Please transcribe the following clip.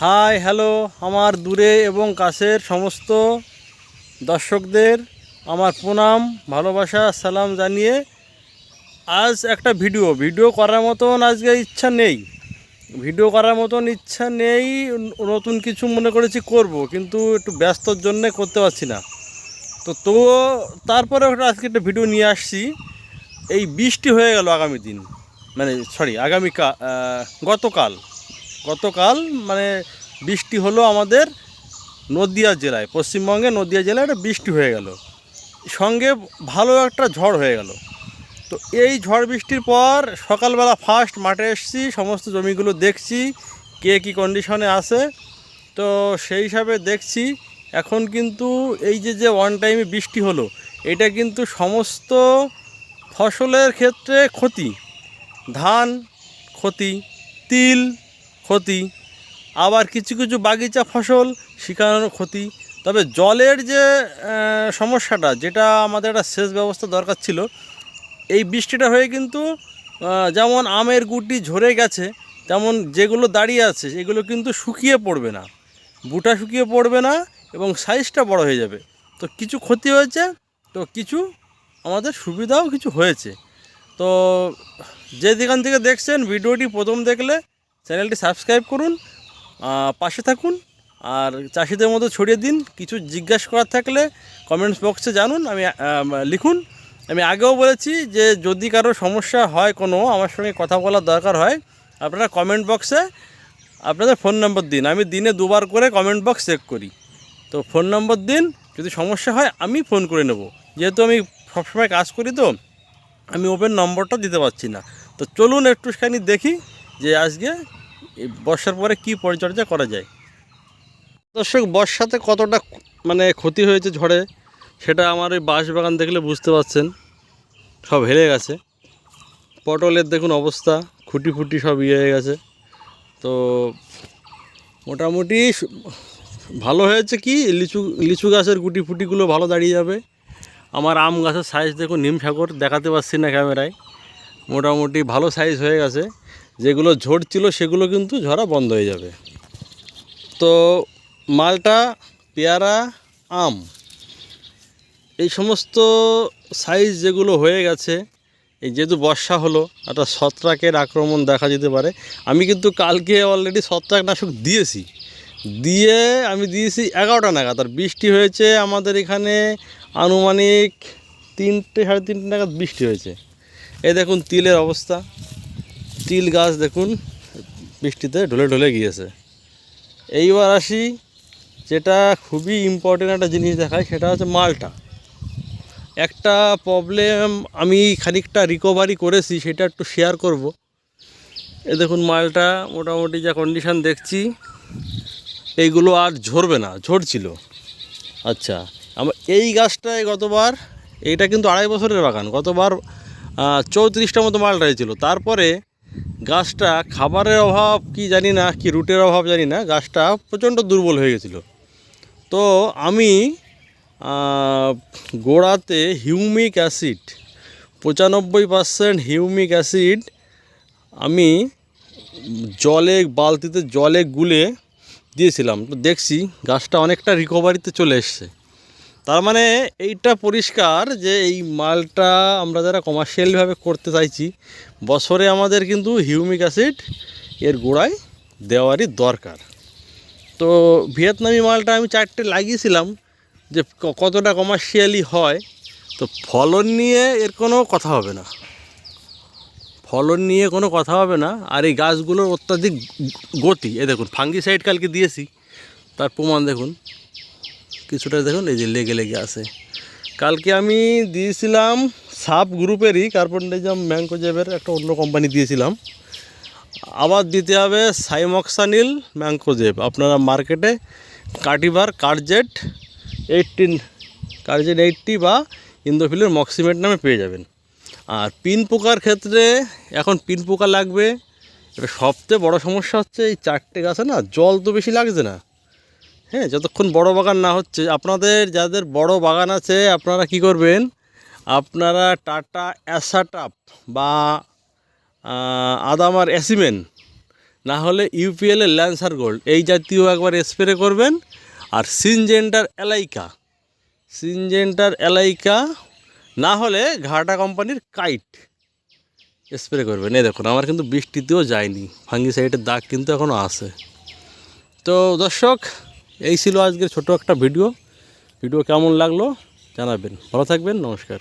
Hi hello আমার দূরে এবং কাছের সমস্ত দর্শকদের আমার প্রণাম ভালোবাসা সালাম জানিয়ে আজ একটা ভিডিও করার মতন আজকে ইচ্ছা নেই। নতুন কিছু মনে করেছি করব, কিন্তু একটু ব্যস্তর জন্যে করতে পারছি না। তো তারপরে আজকে একটা ভিডিও নিয়ে আসছি। এই বৃষ্টি হয়ে গেল আগামী দিন, মানে গতকাল মানে বৃষ্টি হলো আমাদের নদিয়া জেলায়, পশ্চিমবঙ্গে নদিয়া জেলায় একটা বৃষ্টি হয়ে গেল, সঙ্গে ভালো একটা ঝড় হয়ে গেল। তো এই ঝড় বৃষ্টির পর সকালবেলা ফার্স্ট মাঠে এসেছি, সমস্ত জমিগুলো দেখছি কে কী কন্ডিশনে আছে। তো সেই হিসাবে দেখছি এখন কিন্তু এই যে ওয়ান টাইমে বৃষ্টি হলো, এটা কিন্তু সমস্ত ফসলের ক্ষেত্রে ক্ষতি। ধান ক্ষতি, তিল ক্ষতি, আবার কিছু কিছু বাগিচা ফসল সেখানেরও ক্ষতি। তবে জলের যে সমস্যাটা, যেটা আমাদের একটা সেচ ব্যবস্থা দরকার ছিল, এই বৃষ্টিটা হয়ে কিন্তু যেমন আমের গুটি ঝরে গেছে, তেমন যেগুলো দাঁড়িয়ে আছে এগুলো কিন্তু শুকিয়ে পড়বে না, বুটা শুকিয়ে পড়বে না এবং সাইজটা বড় হয়ে যাবে। তো কিছু ক্ষতি হয়েছে, তো কিছু আমাদের সুবিধাও কিছু হয়েছে। তো যে যেখান থেকে দেখছেন ভিডিওটি প্রথম দেখলে চ্যানেলটি সাবস্ক্রাইব করুন, পাশে থাকুন, আর চাষিদের মধ্যে ছড়িয়ে দিন। কিছু জিজ্ঞাসা করার থাকলে কমেন্টস বক্সে জানুন, লিখুন। আমি আগেও বলেছি যে যদি কারো সমস্যা হয়, কোনো আমার সঙ্গে কথা বলার দরকার হয়, আপনারা কমেন্ট বক্সে আপনাদের ফোন নম্বর দিন। আমি দিনে 2বার করে কমেন্ট বক্স চেক করি। তো ফোন নম্বর দিন, যদি সমস্যা হয় আমি ফোন করে নেব। যেহেতু আমি সবসময় কাজ করি, তো আমি ওপেন নম্বরটা দিতে পারছি না। তো চলুন একটুখানি দেখি যে আজকে এই বর্ষার পরে কি পরিচর্যা করা যায়। দর্শক, বর্ষাতে কতটা মানে ক্ষতি হয়েছে ঝড়ে, সেটা আমার ওই বাঁশবাগান দেখলে বুঝতে পারছেন, সব হেলে গেছে। পটলের দেখুন অবস্থা, খুঁটি ফুটি সব হয়ে গেছে। তো মোটামুটি ভালো হয়েছে কি, লিচু গাছের গুটি ফুটিগুলো ভালো দাঁড়িয়ে যাবে। আমার আম গাছের সাইজ দেখুন, নিম সাগর দেখাতে পারছি না ক্যামেরায়, মোটামুটি ভালো সাইজ হয়ে গেছে। যেগুলো ঝরছিল সেগুলো কিন্তু ঝরা বন্ধ হয়ে যাবে। তো মালটা, পেয়ারা, আম, এই সমস্ত সাইজ যেগুলো হয়ে গেছে, এই যেহেতু বর্ষা হলো, একটা ছত্রাকের আক্রমণ দেখা যেতে পারে। আমি কিন্তু কালকে অলরেডি ছত্রাকনাশক দিয়েছি 11টা নাগাদ। আর বৃষ্টি হয়েছে আমাদের এখানে আনুমানিক 3টে সাড়ে 3টে নাগাদ বৃষ্টি হয়েছে। এই দেখুন তিলের অবস্থা, তিল গাছ দেখুন বৃষ্টিতে ঢলে ঢলে গিয়েছে। এইবার আসি যেটা খুবই ইম্পর্টেন্ট একটা জিনিস দেখায়, সেটা হচ্ছে মালটা। একটা প্রবলেম আমি খানিকটা রিকভারি করেছি, সেটা একটু শেয়ার করব। এ দেখুন মালটা মোটামুটি যা কন্ডিশান দেখছি, এইগুলো আর ঝরবে না, ঝরছিল। আচ্ছা, আমার এই গাছটায় গতবার, এইটা কিন্তু 2.5 বছরের বাগান, গতবার 34টা মতো মালটা হয়েছিল। তারপরে গাছটা খাবারের অভাব কি জানি না, কি রুটের অভাব জানি না, গাছটা প্রচণ্ড দুর্বল হয়ে গেছিলো। তো আমি গোড়াতে হিউমিক অ্যাসিড 95% হিউমিক অ্যাসিড আমি বালতিতে জলে গুলে দিয়েছিলাম। তো দেখছি গাছটা অনেকটা রিকভারিতে চলে এসছে। তার মানে এইটা পরিষ্কার যে এই মালটা আমরা যারা কমার্শিয়ালভাবে করতে চাইছি, বছরে আমাদের কিন্তু হিউমিক অ্যাসিড এর গোড়ায় দেওয়ারই দরকার। তো ভিয়েতনামি মালটা আমি 4টে লাগিয়েছিলাম, যে কতটা কমার্শিয়ালি হয়। তো ফলন নিয়ে এর কোনো কথা হবে না, আর এই গাছগুলোর অত্যাধিক গতি। এ দেখুন ফাঙ্গিসাইড কালকে দিয়েছি, তার প্রমাণ দেখুন, কিছুটা দেখুন এই যে লেগে আছে। কালকে আমি দিয়েছিলাম সাব গ্রুপেরই কার্বনডাইজাম ম্যাঙ্কোজেবের একটা অন্য কোম্পানি দিয়েছিলাম। আবার দিতে হবে সাইমক্সানিল ম্যাঙ্কোজেব। আপনারা মার্কেটে কার্জেট 80 বা ইন্দোফিলের মক্সিমেট নামে পেয়ে যাবেন। আর পিন পোকার ক্ষেত্রে এখন পিন পোকা লাগবে। এবার সবচেয়ে বড় সমস্যা হচ্ছে এই 4টে গাছে না জল তো বেশি লাগছে না। হ্যাঁ, যতক্ষণ বড় বাগান না হচ্ছে, আপনাদের যাদের বড় বাগান আছে আপনারা কি করবেন, আপনারা টাটা অ্যাসাটাপ বা আদামার অ্যাসিমেন না হলে ইউপিএলের ল্যান্সার গোল্ড এই জাতীয় একবার স্প্রে করবেন। আর সিনজেন্টার এলাইকা না হলে ঘাটা কোম্পানির কাইট স্প্রে করবেন। এই দেখুন আমার কিন্তু বৃষ্টিতেও যায়নি, ফাঙ্গিসাইডের দাগ কিন্তু এখনও আছে। তো দর্শক, এই ছিল আজকের ছোট একটা ভিডিও কেমন লাগলো জানাবেন। ভালো থাকবেন, নমস্কার।